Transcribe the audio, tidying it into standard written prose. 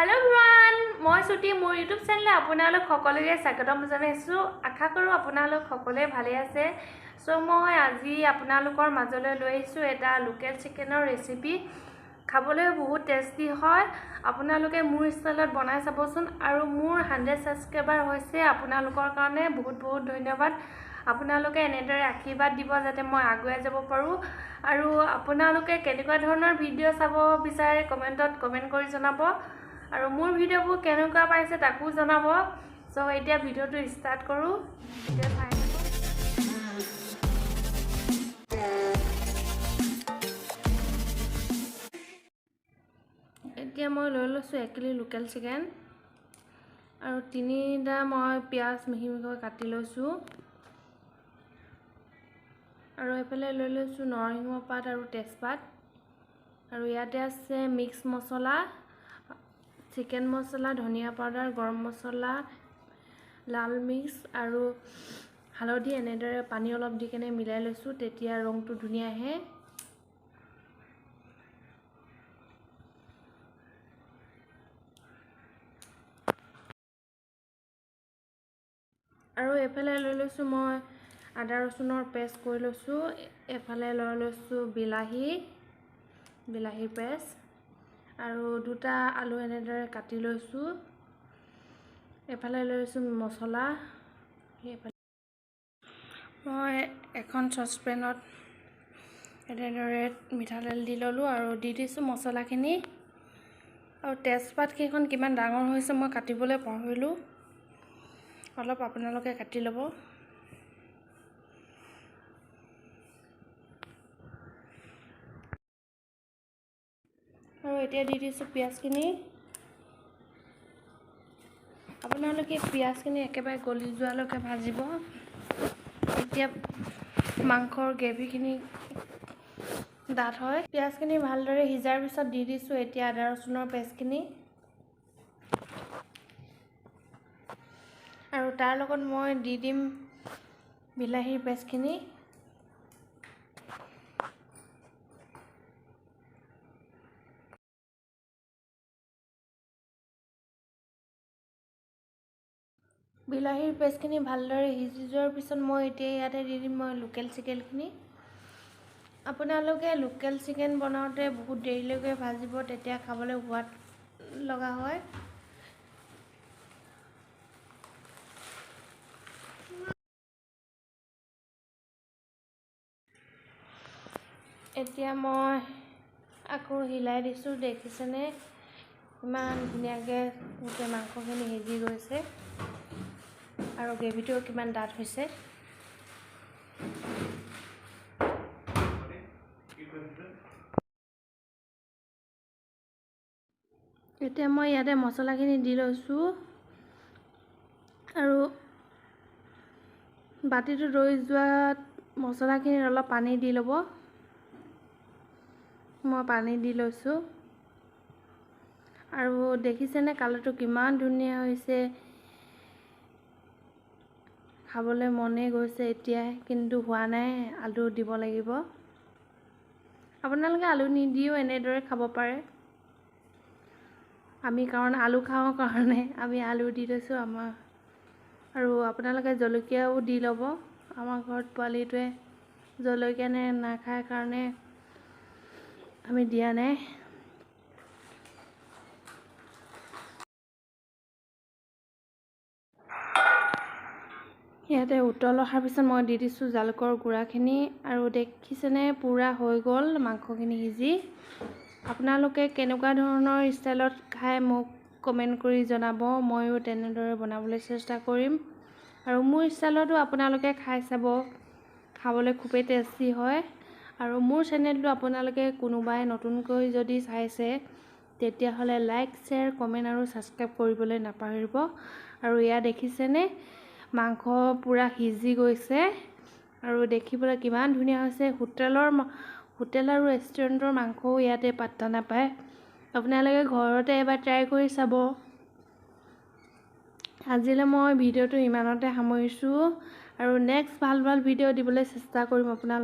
Hello everyone, মই Shruti মোৰ YouTube চেনেলে আপোনালোক সকলোকে স্বাগতম জনাইছো। আশা কৰো আপোনালোক সকলোৱে ভালে আছে। সো মই আজি আপোনালোকৰ মাজলৈ লৈ আহিছো এটা লোকেল চিকেনৰ ৰেচিপি। খাবলৈ বহুত টেস্টি হয়। আপোনালোকে মোৰ ষ্টাইলত বনাই চাবচোন আৰু মোৰ 100 সাবস্ক্ৰাইবাৰ হৈছে আপোনালোকৰ কাৰণে বহুত বহুত ধন্যবাদ। আপোনালোকে এনেদৰে আশীৰ্বাদ দিব যাতে মই আগুৱাই যাব পাৰো আৰু আপোনালোকে কেনেকুৱা ধৰণৰ ভিডিঅ' চাব বিচাৰে কমেন্টত কমেন্ট কৰি জনাব আৰু মোৰ ভিডিঅ'বোৰ কেনেকুৱা পাইছে তাকো জনাব। সো এতিয়া ভিডিঅ'টো ষ্টাৰ্ট কৰো। ভিডিঅ' চাই এতিয়া মই লৈ লৈছো 1 কিলো লোকেল চিকেন আৰু 3টা মই পিয়াজ মিহি মিহিকৈ কাটি লৈছো আৰু এফালে লৈ লৈছো নৰসিংহ পাত আৰু তেজপাত আৰু ইয়াতে আছে মিক্স মছলা চিকেন মছলা ধনিয়া পাউডাৰ গৰম মছলা লাল মিক্স আৰু হালধি এনেদৰে পানী অলপ দি কেনে মিলাই লৈছো তেতিয়া ৰংটো ধুনীয়া আহে আৰু এফালে লৈ লৈছো মই আদা ৰসুনৰ পেষ্ট কৰি লৈছো এফালে লৈ লৈছো বিলাহী পেষ্ট আৰু দুটা আলু এনেদৰে কাটি লৈছো এফালে লৈছো মছলা এফালে মই এখন চচপেনত এনেদৰে মিঠাতেল দি ললো আৰু দি দিছো মছলাখিনি আৰু তেজপাত কেইখন কিমান ডাঙৰ হৈছে মই কাটিবলৈ পাহৰিলো অলপ আপোনালোকে কাটি ল'ব আৰু এতিয়া দি দিছো পিয়াজখিনি আপোনালোকে পিয়াজখিনি একেবাৰে গলি যোৱালৈকে ভাজিব এতিয়া মাংসৰ গ্ৰেভিখিনি ডাঠ হয় পিয়াজখিনি ভালদৰে সিজাৰ পিছত দি দিছো এতিয়া আদা ৰসুনৰ পেষ্টখিনি আৰু তাৰ লগত মই দি দিম বিলাহীৰ পেষ্টখিনি বিলাহীৰ পেষ্টখিনি ভালদৰে সিজি যোৱাৰ পিছত মই এতিয়া ইয়াতে দি দিম মই লোকেল চিকেনখিনি আপোনালোকে লোকেল চিকেন বনাওঁতে বহুত দেৰিলৈকে ভাজিব তেতিয়া খাবলৈ সোৱাদ লগা হয় এতিয়া মই আকৌ হিলাই দিছো দেখিছেনে ইমান ধুনীয়াকৈ গোটেই মাংসখিনি সিজি গৈছে আৰু গ্ৰেভিটো কিমান ডাঠ হৈছে এতিয়া মই ইয়াতে মছলাখিনি দি লৈছো আৰু বাটিটো ৰৈ যোৱাত মছলাখিনিত অলপ পানী দি ল'ব মই পানী দি লৈছো আৰু দেখিছেনে কালাৰটো কিমান ধুনীয়া হৈছে খাবলৈ মনে গৈছে এতিয়া কিন্তু হোৱা নাই আলু দিব লাগিব আপোনালোকে আলু নিদিও এনেদৰে খাব পাৰে আমি কাৰণ আলু খাওঁ কাৰণে আমি আলু দি লৈছো আমাৰ আৰু আপোনালোকে জলকীয়াও দি ল'ব আমাৰ ঘৰত পোৱালিটোৱে জলকীয়া নাখায় কাৰণে আমি দিয়া নাই ইয়াতে উতল অহাৰ পিছত মই দি দিছো জালুকৰ গুড়াখিনি আৰু দেখিছেনে পুৰা হৈ গ'ল মাংসখিনি সিজি আপোনালোকে কেনেকুৱা ধৰণৰ ষ্টাইলত খাই মোক কমেন্ট কৰি জনাব ময়ো তেনেদৰে বনাবলৈ চেষ্টা কৰিম আৰু মোৰ ষ্টাইলতো আপোনালোকে খাই চাব খাবলৈ খুবেই টেষ্টি হয় আৰু মোৰ চেনেলটো আপোনালোকে কোনোবাই নতুনকৈ যদি চাইছে তেতিয়াহ'লে লাইক শ্বেয়াৰ কমেন্ট আৰু সাবস্ক্ৰাইব কৰিবলৈ নাপাহৰিব আৰু এয়া দেখিছেনে মাংস পুৰা সিজি গৈছে আৰু দেখিবলৈ কিমান ধুনীয়া হৈছে হোটেল আৰু ৰেষ্টুৰেণ্টৰ মাংসও ইয়াতে পাত্তা নাপায় আপোনালোকে ঘৰতে এবাৰ ট্ৰাই কৰি চাব আজিলৈ মই ভিডিঅ'টো ইমানতে সামৰিছো আৰু নেক্সট ভাল ভিডিঅ' দিবলৈ চেষ্টা কৰিম আপোনালোক